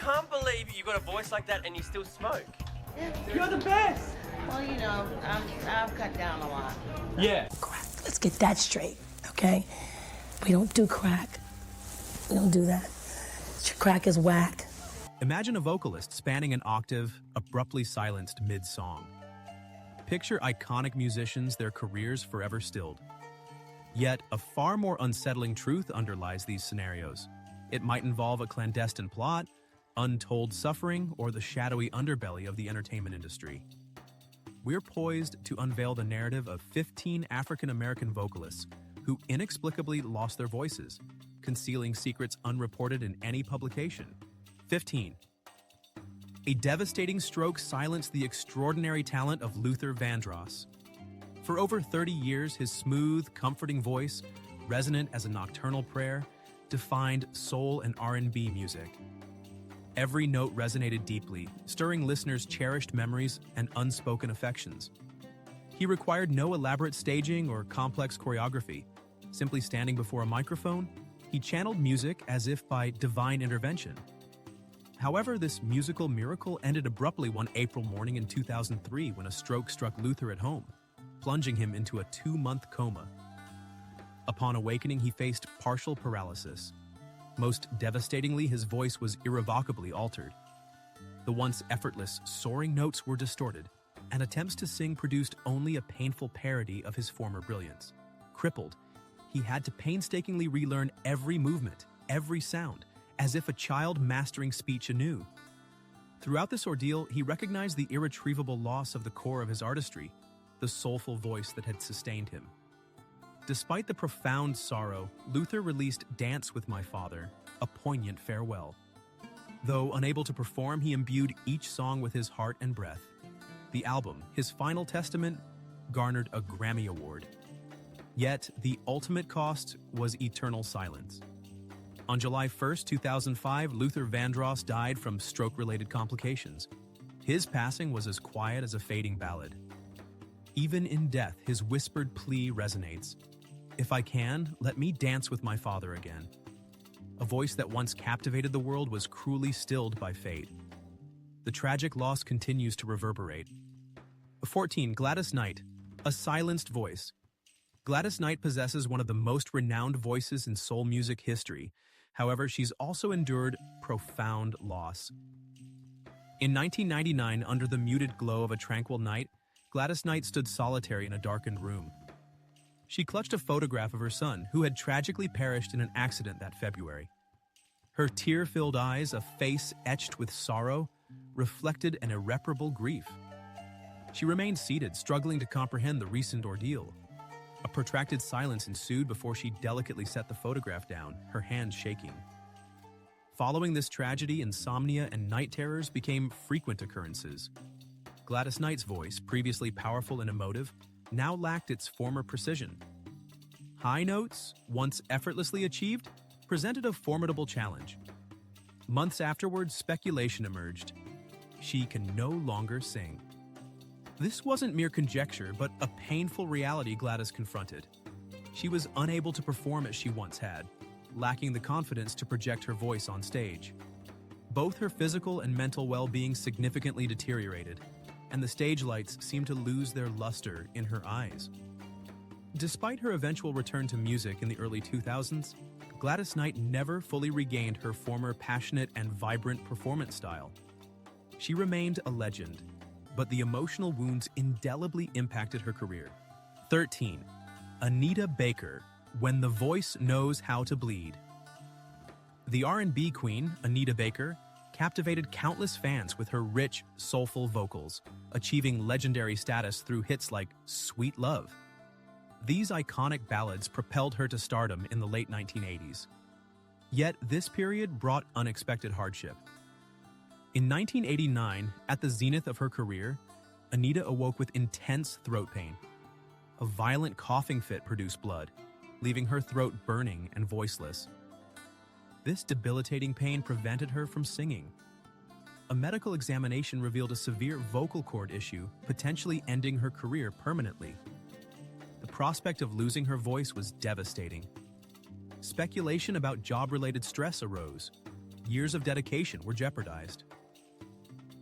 can't believe you got a voice like that and you still smoke. You're the best. Well, you know, I've cut down a lot. Yeah. Crack. Let's get that straight, okay? We don't do crack. We don't do that. Crack is whack. Imagine a vocalist spanning an octave, abruptly silenced mid-song. Picture iconic musicians, their careers forever stilled. Yet, a far more unsettling truth underlies these scenarios. It might involve a clandestine plot, untold suffering, or the shadowy underbelly of the entertainment industry. We're poised to unveil the narrative of 15 African-American vocalists who inexplicably lost their voices, concealing secrets unreported in any publication. 15. A devastating stroke silenced the extraordinary talent of Luther Vandross. For over 30 years, his smooth, comforting voice, resonant as a nocturnal prayer, defined soul and R&B music. Every note resonated deeply, stirring listeners' cherished memories and unspoken affections. He required no elaborate staging or complex choreography. Simply standing before a microphone, he channeled music as if by divine intervention. However, this musical miracle ended abruptly one April morning in 2003 when a stroke struck Luther at home, plunging him into a 2-month coma. Upon awakening, he faced partial paralysis. Most devastatingly, his voice was irrevocably altered. The once effortless, soaring notes were distorted, and attempts to sing produced only a painful parody of his former brilliance. Crippled, he had to painstakingly relearn every movement, every sound, as if a child mastering speech anew. Throughout this ordeal, he recognized the irretrievable loss of the core of his artistry, the soulful voice that had sustained him. Despite the profound sorrow, Luther released Dance with My Father, a poignant farewell. Though unable to perform, he imbued each song with his heart and breath. The album, his final testament, garnered a Grammy Award. Yet, the ultimate cost was eternal silence. On July 1, 2005, Luther Vandross died from stroke-related complications. His passing was as quiet as a fading ballad. Even in death, his whispered plea resonates. If I can, let me dance with my father again. A voice that once captivated the world was cruelly stilled by fate. The tragic loss continues to reverberate. 14. Gladys Knight, a silenced voice. Gladys Knight possesses one of the most renowned voices in soul music history. However, she's also endured profound loss. In 1999, under the muted glow of a tranquil night, Gladys Knight stood solitary in a darkened room. She clutched a photograph of her son, who had tragically perished in an accident that February. Her tear-filled eyes, a face etched with sorrow, reflected an irreparable grief. She remained seated, struggling to comprehend the recent ordeal. A protracted silence ensued before she delicately set the photograph down, her hands shaking. Following this tragedy, insomnia and night terrors became frequent occurrences. Gladys Knight's voice, previously powerful and emotive, now lacked its former precision. High notes, once effortlessly achieved, presented a formidable challenge. Months afterwards, speculation emerged. She can no longer sing. This wasn't mere conjecture, but a painful reality Gladys confronted. She was unable to perform as she once had, lacking the confidence to project her voice on stage. Both her physical and mental well-being significantly deteriorated, and the stage lights seemed to lose their luster in her eyes. Despite her eventual return to music in the early 2000s, Gladys Knight never fully regained her former passionate and vibrant performance style. She remained a legend, but the emotional wounds indelibly impacted her career. 13. Anita Baker, When the Voice Knows How to Bleed. The R&B queen, Anita Baker, captivated countless fans with her rich, soulful vocals, achieving legendary status through hits like Sweet Love. These iconic ballads propelled her to stardom in the late 1980s. Yet this period brought unexpected hardship. In 1989, at the zenith of her career, Anita awoke with intense throat pain. A violent coughing fit produced blood, leaving her throat burning and voiceless. This debilitating pain prevented her from singing. A medical examination revealed a severe vocal cord issue, potentially ending her career permanently. The prospect of losing her voice was devastating. Speculation about job-related stress arose. years of dedication were jeopardized.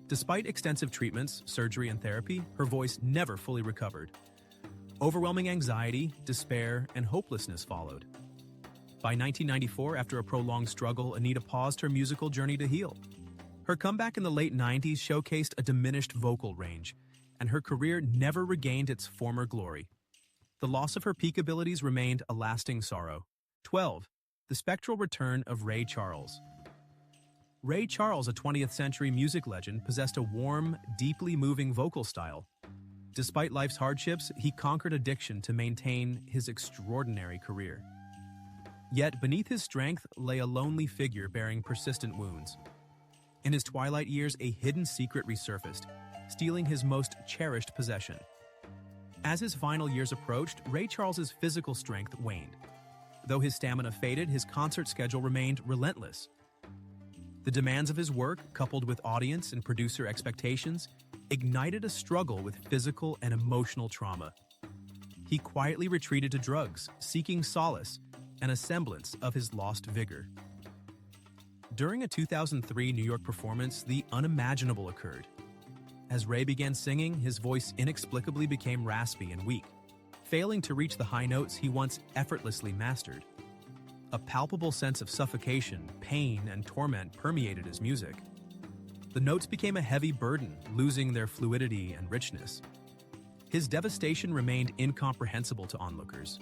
Despite extensive treatments, surgery, and therapy, her voice never fully recovered. Overwhelming anxiety, despair, and hopelessness followed. By 1994, after a prolonged struggle, Anita paused her musical journey to heal. Her comeback in the late 90s showcased a diminished vocal range, and her career never regained its former glory. The loss of her peak abilities remained a lasting sorrow. 12. The spectral return of Ray Charles. Ray Charles, a 20th century music legend, possessed a warm, deeply moving vocal style. Despite life's hardships, he conquered addiction to maintain his extraordinary career. Yet beneath his strength lay a lonely figure bearing persistent wounds. In his twilight years, a hidden secret resurfaced, stealing his most cherished possession. As his final years approached, Ray Charles's physical strength waned. Though his stamina faded, his concert schedule remained relentless. The demands of his work, coupled with audience and producer expectations, ignited a struggle with physical and emotional trauma. He quietly retreated to drugs, seeking solace and a semblance of his lost vigor. During a 2003 New York performance, the unimaginable occurred. As Ray began singing, his voice inexplicably became raspy and weak, failing to reach the high notes he once effortlessly mastered. A palpable sense of suffocation, pain, and torment permeated his music. The notes became a heavy burden, losing their fluidity and richness. His devastation remained incomprehensible to onlookers.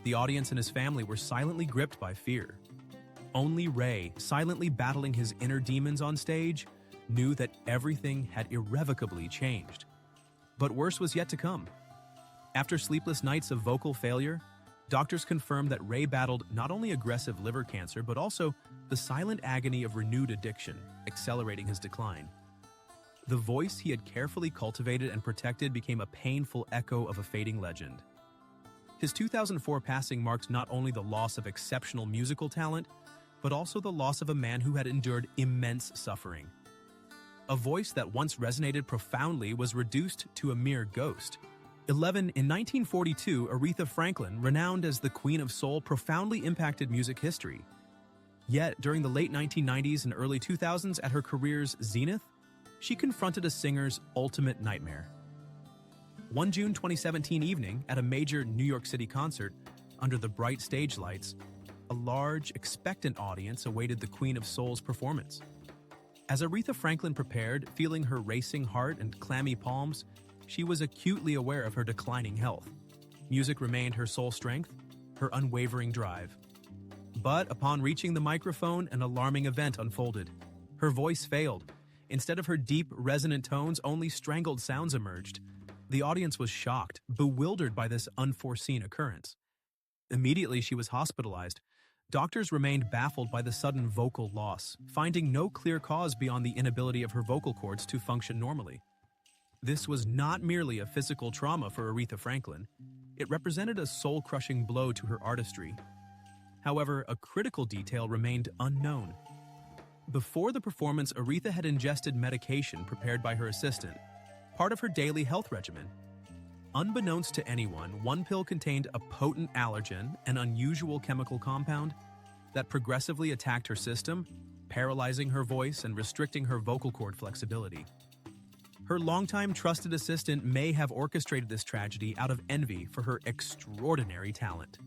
The audience and his family were silently gripped by fear. Only Ray, silently battling his inner demons on stage, knew that everything had irrevocably changed. But worse was yet to come. After sleepless nights of vocal failure, doctors confirmed that Ray battled not only aggressive liver cancer, but also the silent agony of renewed addiction, accelerating his decline. The voice he had carefully cultivated and protected became a painful echo of a fading legend. His 2004 passing marked not only the loss of exceptional musical talent, but also the loss of a man who had endured immense suffering. A voice that once resonated profoundly was reduced to a mere ghost. 11. In 1942, Aretha Franklin, renowned as the Queen of Soul, profoundly impacted music history. Yet, during the late 1990s and early 2000s, at her career's zenith, she confronted a singer's ultimate nightmare. One June 2017 evening, at a major New York City concert, under the bright stage lights, a large, expectant audience awaited the Queen of Soul's performance. As Aretha Franklin prepared, feeling her racing heart and clammy palms, she was acutely aware of her declining health. Music remained her sole strength, her unwavering drive. But upon reaching the microphone, an alarming event unfolded. Her voice failed. Instead of her deep, resonant tones, only strangled sounds emerged. The audience was shocked, bewildered by this unforeseen occurrence. Immediately, she was hospitalized. Doctors remained baffled by the sudden vocal loss, finding no clear cause beyond the inability of her vocal cords to function normally. This was not merely a physical trauma for Aretha Franklin. It represented a soul-crushing blow to her artistry. However, a critical detail remained unknown. Before the performance, Aretha had ingested medication prepared by her assistant, part of her daily health regimen. Unbeknownst to anyone, one pill contained a potent allergen, an unusual chemical compound, that progressively attacked her system, paralyzing her voice and restricting her vocal cord flexibility. Her longtime trusted assistant may have orchestrated this tragedy out of envy for her extraordinary talent.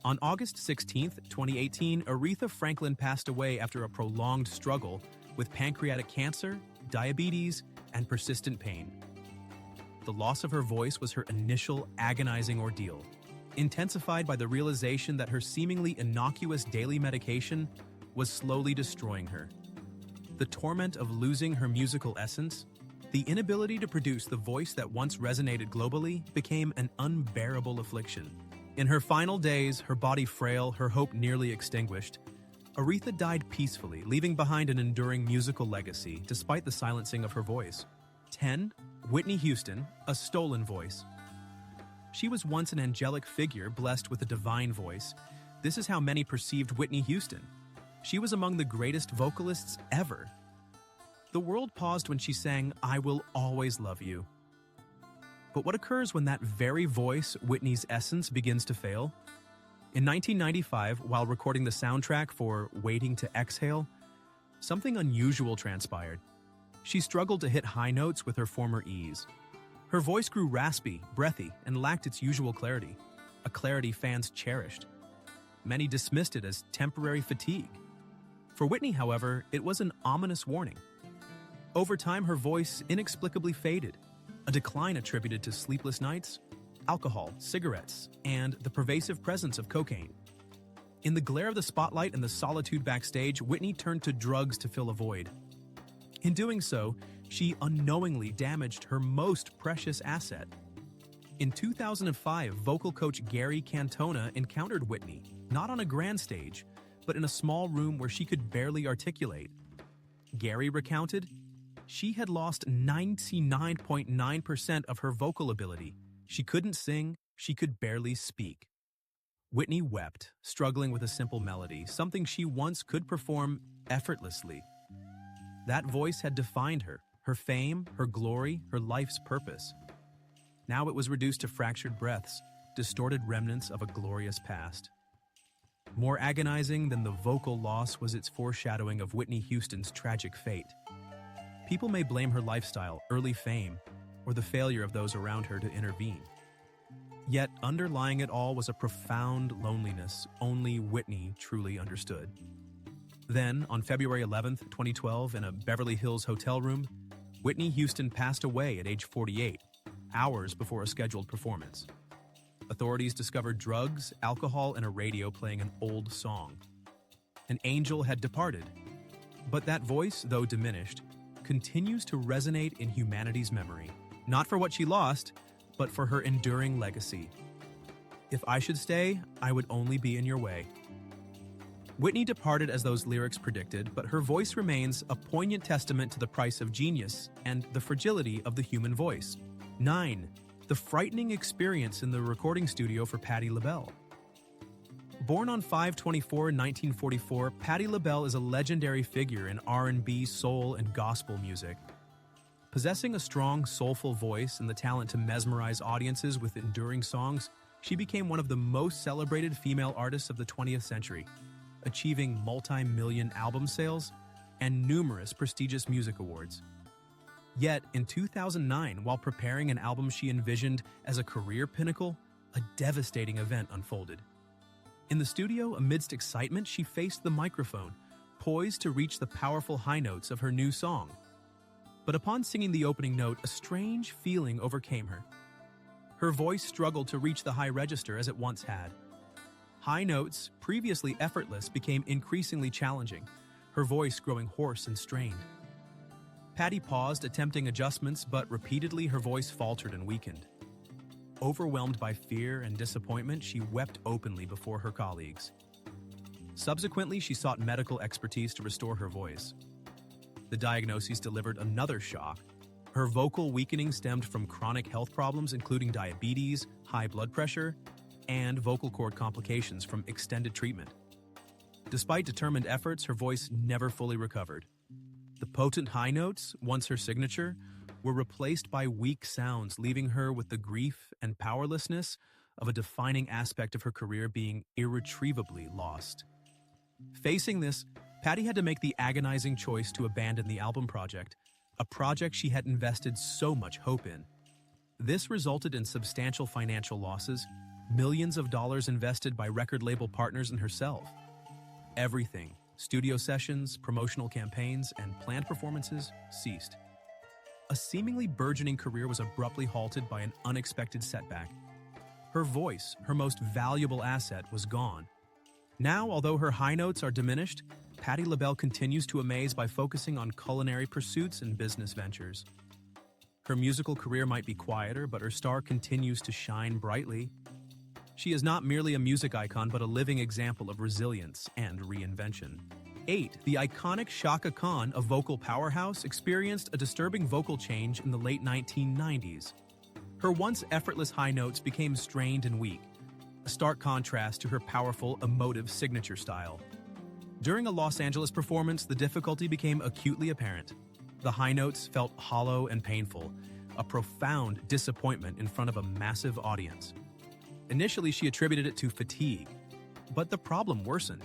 On August 16, 2018, Aretha Franklin passed away after a prolonged struggle with pancreatic cancer, diabetes, and persistent pain. The loss of her voice was her initial agonizing ordeal, intensified by the realization that her seemingly innocuous daily medication was slowly destroying her. The torment of losing her musical essence, the inability to produce the voice that once resonated globally, became an unbearable affliction. In her final days, her body frail, her hope nearly extinguished, Aretha died peacefully, leaving behind an enduring musical legacy despite the silencing of her voice. 10. Whitney Houston, a stolen voice. She was once an angelic figure blessed with a divine voice. This is how many perceived Whitney Houston. She was among the greatest vocalists ever. The world paused when she sang, "I Will Always Love You." But what occurs when that very voice, Whitney's essence, begins to fail? In 1995, while recording the soundtrack for Waiting to Exhale, something unusual transpired. She struggled to hit high notes with her former ease. Her voice grew raspy, breathy, and lacked its usual clarity, a clarity fans cherished. Many dismissed it as temporary fatigue. For Whitney, however, it was an ominous warning. Over time, her voice inexplicably faded, a decline attributed to sleepless nights, alcohol, cigarettes, and the pervasive presence of cocaine. In the glare of the spotlight and the solitude backstage, Whitney turned to drugs to fill a void. In doing so, she unknowingly damaged her most precious asset. In 2005, vocal coach Gary Cantona encountered Whitney, not on a grand stage, but in a small room where she could barely articulate. Gary recounted, she had lost 99.9% of her vocal ability. She couldn't sing, she could barely speak. Whitney wept, struggling with a simple melody, something she once could perform effortlessly. That voice had defined her fame, her glory, her life's purpose. Now it was reduced to fractured breaths, distorted remnants of a glorious past. More agonizing than the vocal loss was its foreshadowing of Whitney Houston's tragic fate. People may blame her lifestyle, early fame, or the failure of those around her to intervene. Yet underlying it all was a profound loneliness only Whitney truly understood. Then, on February 11, 2012, in a Beverly Hills hotel room, Whitney Houston passed away at age 48, hours before a scheduled performance. Authorities discovered drugs, alcohol, and a radio playing an old song. An angel had departed, but that voice, though diminished, continues to resonate in humanity's memory, not for what she lost, but for her enduring legacy. If I should stay, I would only be in your way. Whitney departed as those lyrics predicted, but her voice remains a poignant testament to the price of genius and the fragility of the human voice. 9. The frightening experience in the recording studio for Patti LaBelle. Born on 5/24/1944, Patti LaBelle is a legendary figure in R&B, soul, and gospel music. Possessing a strong, soulful voice and the talent to mesmerize audiences with enduring songs, she became one of the most celebrated female artists of the 20th century, achieving multi-million album sales and numerous prestigious music awards. Yet, in 2009, while preparing an album she envisioned as a career pinnacle, a devastating event unfolded. In the studio, amidst excitement, she faced the microphone, poised to reach the powerful high notes of her new song. But upon singing the opening note, a strange feeling overcame her. Her voice struggled to reach the high register as it once had. High notes, previously effortless, became increasingly challenging, her voice growing hoarse and strained. Patti paused, attempting adjustments, but repeatedly her voice faltered and weakened. Overwhelmed by fear and disappointment, she wept openly before her colleagues. Subsequently, she sought medical expertise to restore her voice. The diagnoses delivered another shock. Her vocal weakening stemmed from chronic health problems including diabetes, high blood pressure, and vocal cord complications from extended treatment. Despite determined efforts, her voice never fully recovered. The potent high notes, once her signature, were replaced by weak sounds, leaving her with the grief and powerlessness of a defining aspect of her career being irretrievably lost. Facing this, Patti had to make the agonizing choice to abandon the album project, a project she had invested so much hope in. This resulted in substantial financial losses, millions of dollars invested by record label partners and herself. Everything, studio sessions, promotional campaigns, and planned performances, ceased. A seemingly burgeoning career was abruptly halted by an unexpected setback. Her voice, her most valuable asset, was gone. Now, although her high notes are diminished, Patti LaBelle continues to amaze by focusing on culinary pursuits and business ventures. Her musical career might be quieter, but her star continues to shine brightly. She is not merely a music icon, but a living example of resilience and reinvention. 8. The iconic Chaka Khan, a vocal powerhouse, experienced a disturbing vocal change in the late 1990s. Her once effortless high notes became strained and weak, a stark contrast to her powerful, emotive signature style. During a Los Angeles performance, the difficulty became acutely apparent. The high notes felt hollow and painful, a profound disappointment in front of a massive audience. Initially, she attributed it to fatigue, But the problem worsened.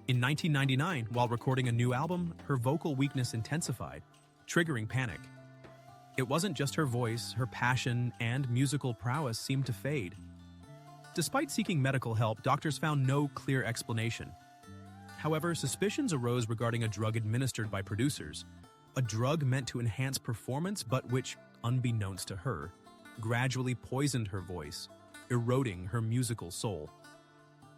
In 1999, while recording a new album, her vocal weakness intensified, triggering panic. It wasn't just her voice, her passion and musical prowess seemed to fade. Despite seeking medical help, doctors found no clear explanation. However, suspicions arose regarding a drug administered by producers, a drug meant to enhance performance but which, unbeknownst to her, gradually poisoned her voice, eroding her musical soul.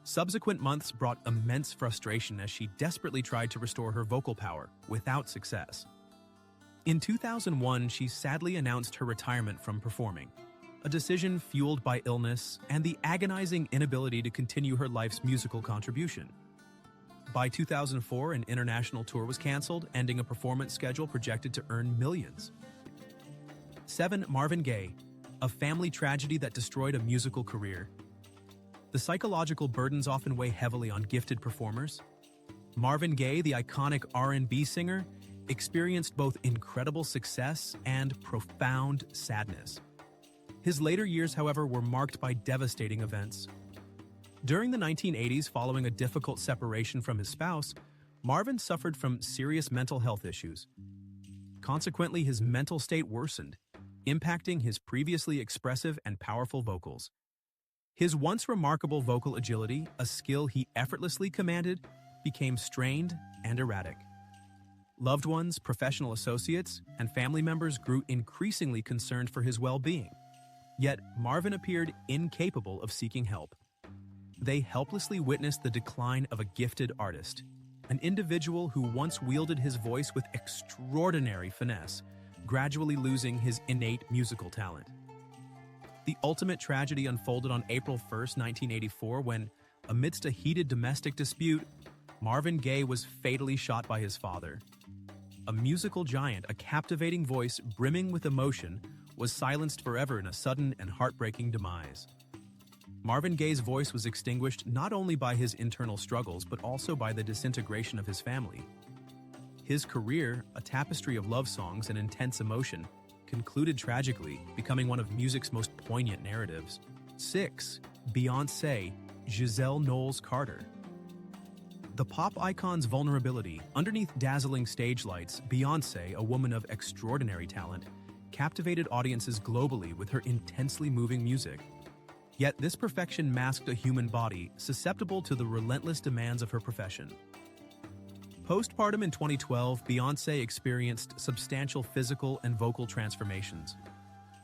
Subsequent months brought immense frustration as she desperately tried to restore her vocal power, without success. In 2001, she sadly announced her retirement from performing, a decision fueled by illness and the agonizing inability to continue her life's musical contribution. By 2004, an international tour was canceled, ending a performance schedule projected to earn millions. 7. Marvin Gaye, a family tragedy that destroyed a musical career. The psychological burdens often weigh heavily on gifted performers. Marvin Gaye, the iconic R&B singer, experienced both incredible success and profound sadness. His later years, however, were marked by devastating events. During the 1980s, following a difficult separation from his spouse, Marvin suffered from serious mental health issues. Consequently, his mental state worsened, impacting his previously expressive and powerful vocals. His once remarkable vocal agility, a skill he effortlessly commanded, became strained and erratic. Loved ones, professional associates, and family members grew increasingly concerned for his well-being. Yet, Marvin appeared incapable of seeking help. They helplessly witnessed the decline of a gifted artist, an individual who once wielded his voice with extraordinary finesse, gradually losing his innate musical talent. The ultimate tragedy unfolded on April 1, 1984, when, amidst a heated domestic dispute, Marvin Gaye was fatally shot by his father. A musical giant, a captivating voice brimming with emotion, was silenced forever in a sudden and heartbreaking demise. Marvin Gaye's voice was extinguished not only by his internal struggles, but also by the disintegration of his family. His career, a tapestry of love songs and intense emotion, concluded tragically, becoming one of music's most poignant narratives. 6. Beyoncé, Giselle Knowles-Carter. The pop icon's vulnerability. Underneath dazzling stage lights, Beyoncé, a woman of extraordinary talent, captivated audiences globally with her intensely moving music. Yet this perfection masked a human body susceptible to the relentless demands of her profession. Postpartum in 2012, Beyoncé experienced substantial physical and vocal transformations.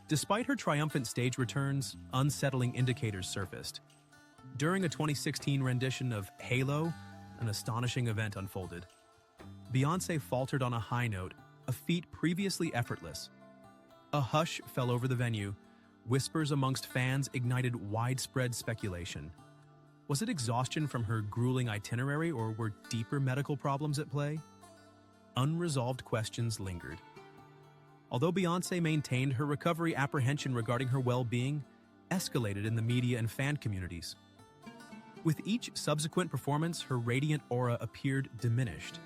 Despite her triumphant stage returns, unsettling indicators surfaced. During a 2016 rendition of Halo, an astonishing event unfolded. Beyoncé faltered on a high note, a feat previously effortless. A hush fell over the venue. Whispers amongst fans ignited widespread speculation. Was it exhaustion from her grueling itinerary, or were deeper medical problems at play? Unresolved questions lingered. Although Beyoncé maintained, her recovery, apprehension regarding her well-being escalated in the media and fan communities. With each subsequent performance, her radiant aura appeared diminished.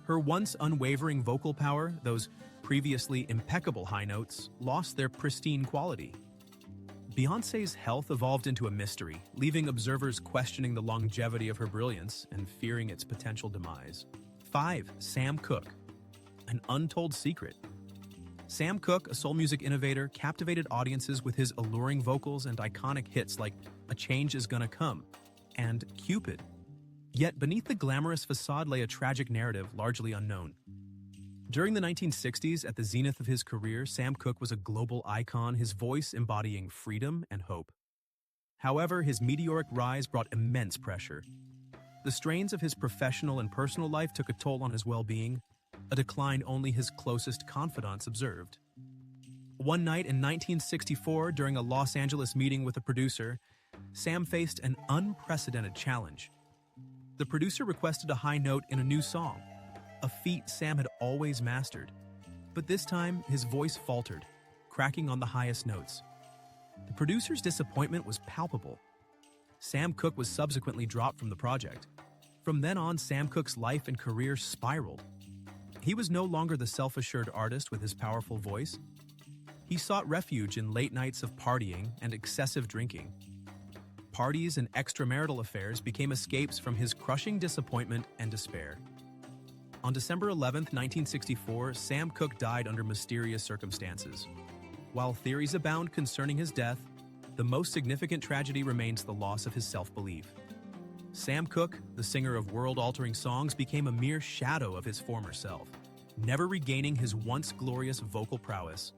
Her once unwavering vocal power, those previously impeccable high notes, lost their pristine quality. Beyoncé's health evolved into a mystery, leaving observers questioning the longevity of her brilliance and fearing its potential demise. 5. Sam Cooke, an untold secret. Sam Cooke, a soul music innovator, captivated audiences with his alluring vocals and iconic hits like A Change Is Gonna Come and Cupid. Yet beneath the glamorous facade lay a tragic narrative largely unknown. During the 1960s, at the zenith of his career, Sam Cooke was a global icon, his voice embodying freedom and hope. However, his meteoric rise brought immense pressure. The strains of his professional and personal life took a toll on his well-being, a decline only his closest confidants observed. One night in 1964, during a Los Angeles meeting with a producer, Sam faced an unprecedented challenge. The producer requested a high note in a new song, a feat Sam had always mastered. But this time, his voice faltered, cracking on the highest notes. The producer's disappointment was palpable. Sam Cooke was subsequently dropped from the project. From then on, Sam Cooke's life and career spiraled. He was no longer the self-assured artist with his powerful voice. He sought refuge in late nights of partying and excessive drinking. parties and extramarital affairs became escapes from his crushing disappointment and despair. On December 11, 1964, Sam Cooke died under mysterious circumstances. While theories abound concerning his death, the most significant tragedy remains the loss of his self-belief. Sam Cooke, the singer of world-altering songs, became a mere shadow of his former self, never regaining his once glorious vocal prowess.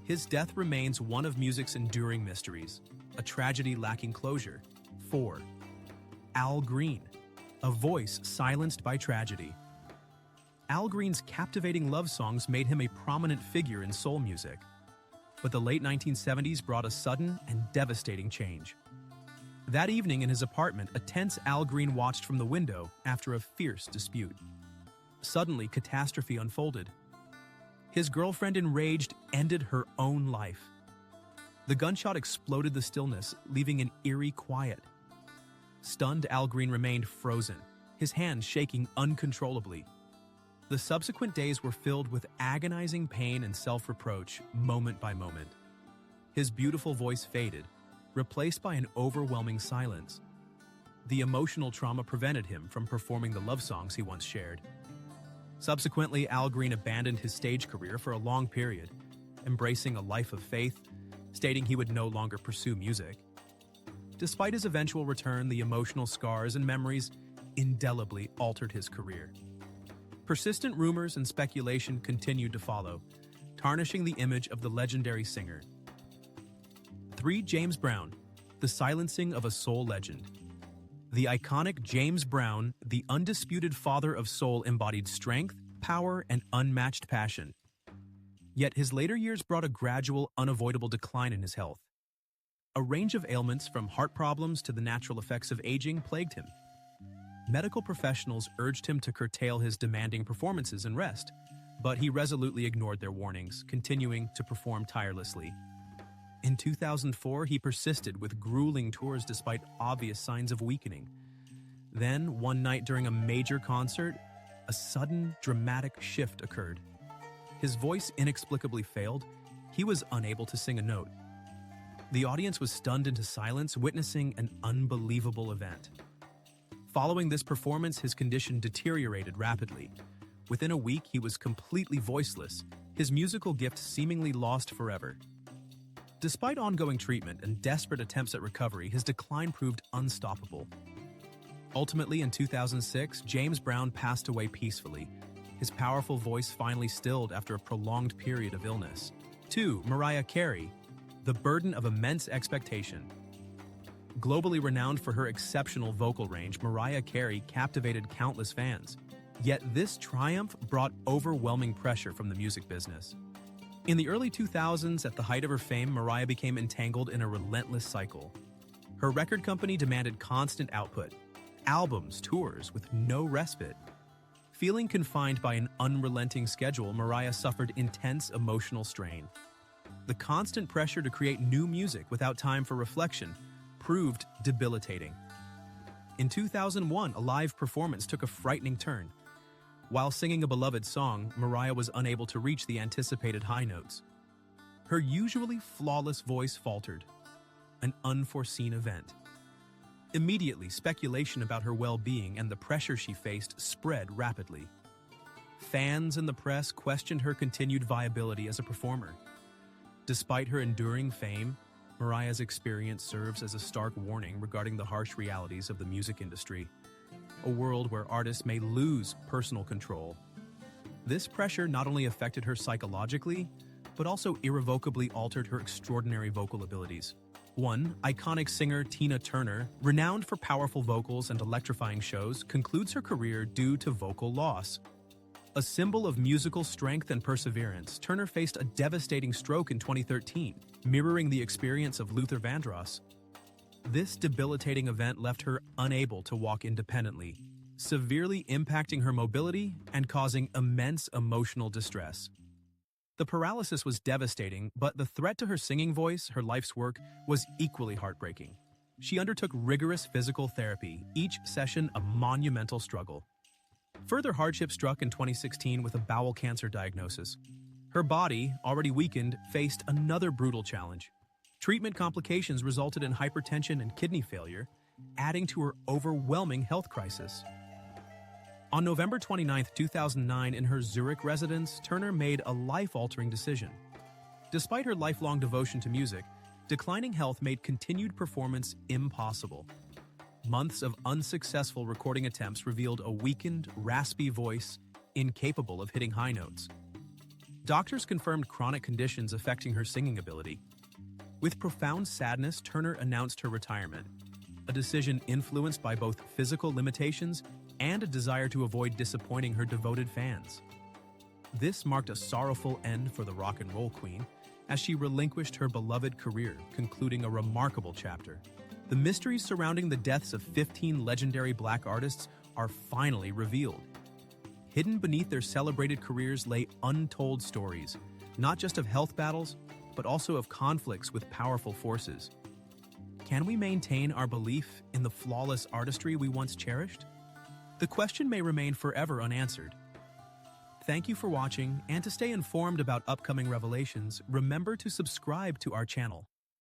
His death remains one of music's enduring mysteries, a tragedy lacking closure. 4. Al Green, a voice silenced by tragedy. Al Green's captivating love songs made him a prominent figure in soul music. But the late 1970s brought a sudden and devastating change. That evening in his apartment, a tense Al Green watched from the window after a fierce dispute. Suddenly, catastrophe unfolded. His girlfriend, enraged, ended her own life. The gunshot exploded the stillness, leaving an eerie quiet. Stunned, Al Green remained frozen, his hands shaking uncontrollably. The subsequent days were filled with agonizing pain and self-reproach, moment by moment. His beautiful voice faded, replaced by an overwhelming silence. The emotional trauma prevented him from performing the love songs he once shared. Subsequently, Al Green abandoned his stage career for a long period, embracing a life of faith, stating he would no longer pursue music. Despite his eventual return, the emotional scars and memories indelibly altered his career. Persistent rumors and speculation continued to follow, tarnishing the image of the legendary singer. 3. James Brown, the silencing of a soul legend. The iconic James Brown, the undisputed father of soul, embodied strength, power, and unmatched passion. Yet his later years brought a gradual, unavoidable decline in his health. A range of ailments, from heart problems to the natural effects of aging, plagued him. Medical professionals urged him to curtail his demanding performances and rest, but he resolutely ignored their warnings, continuing to perform tirelessly. In 2004, he persisted with grueling tours despite obvious signs of weakening. Then, one night during a major concert, a sudden, dramatic shift occurred. His voice inexplicably failed. He was unable to sing a note. The audience was stunned into silence, witnessing an unbelievable event. Following this performance, his condition deteriorated rapidly. Within a week, he was completely voiceless, his musical gift seemingly lost forever. Despite ongoing treatment and desperate attempts at recovery, his decline proved unstoppable. Ultimately, in 2006, James Brown passed away peacefully, his powerful voice finally stilled after a prolonged period of illness. 2. Mariah Carey, the burden of immense expectation. Globally renowned for her exceptional vocal range, Mariah Carey captivated countless fans. Yet this triumph brought overwhelming pressure from the music business. In the early 2000s, at the height of her fame, Mariah became entangled in a relentless cycle. Her record company demanded constant output, albums, tours, with no respite. Feeling confined by an unrelenting schedule, Mariah suffered intense emotional strain. The constant pressure to create new music without time for reflection proved debilitating. In 2001, a live performance took a frightening turn. While singing a beloved song, Mariah was unable to reach the anticipated high notes. Her usually flawless voice faltered, an unforeseen event. Immediately, speculation about her well-being and the pressure she faced spread rapidly. Fans and the press questioned her continued viability as a performer. Despite her enduring fame, Mariah's experience serves as a stark warning regarding the harsh realities of the music industry, a world where artists may lose personal control. This pressure not only affected her psychologically, but also irrevocably altered her extraordinary vocal abilities. 1. Iconic singer Tina Turner, renowned for powerful vocals and electrifying shows, concludes her career due to vocal loss. A symbol of musical strength and perseverance, Turner faced a devastating stroke in 2013, mirroring the experience of Luther Vandross. This debilitating event left her unable to walk independently, severely impacting her mobility and causing immense emotional distress. The paralysis was devastating, but the threat to her singing voice, her life's work, was equally heartbreaking. She undertook rigorous physical therapy, each session a monumental struggle. Further hardship struck in 2016 with a bowel cancer diagnosis. Her body, already weakened, faced another brutal challenge. Treatment complications resulted in hypertension and kidney failure, adding to her overwhelming health crisis. On November 29, 2009, in her Zurich residence, Turner made a life-altering decision. Despite her lifelong devotion to music, declining health made continued performance impossible. Months of unsuccessful recording attempts revealed a weakened, raspy voice, incapable of hitting high notes. Doctors confirmed chronic conditions affecting her singing ability. With profound sadness, Turner announced her retirement, a decision influenced by both physical limitations and a desire to avoid disappointing her devoted fans. This marked a sorrowful end for the rock and roll queen, as she relinquished her beloved career, concluding a remarkable chapter. The mysteries surrounding the deaths of 15 legendary Black artists are finally revealed. Hidden beneath their celebrated careers lay untold stories, not just of health battles, but also of conflicts with powerful forces. Can we maintain our belief in the flawless artistry we once cherished? The question may remain forever unanswered. Thank you for watching, and to stay informed about upcoming revelations, remember to subscribe to our channel.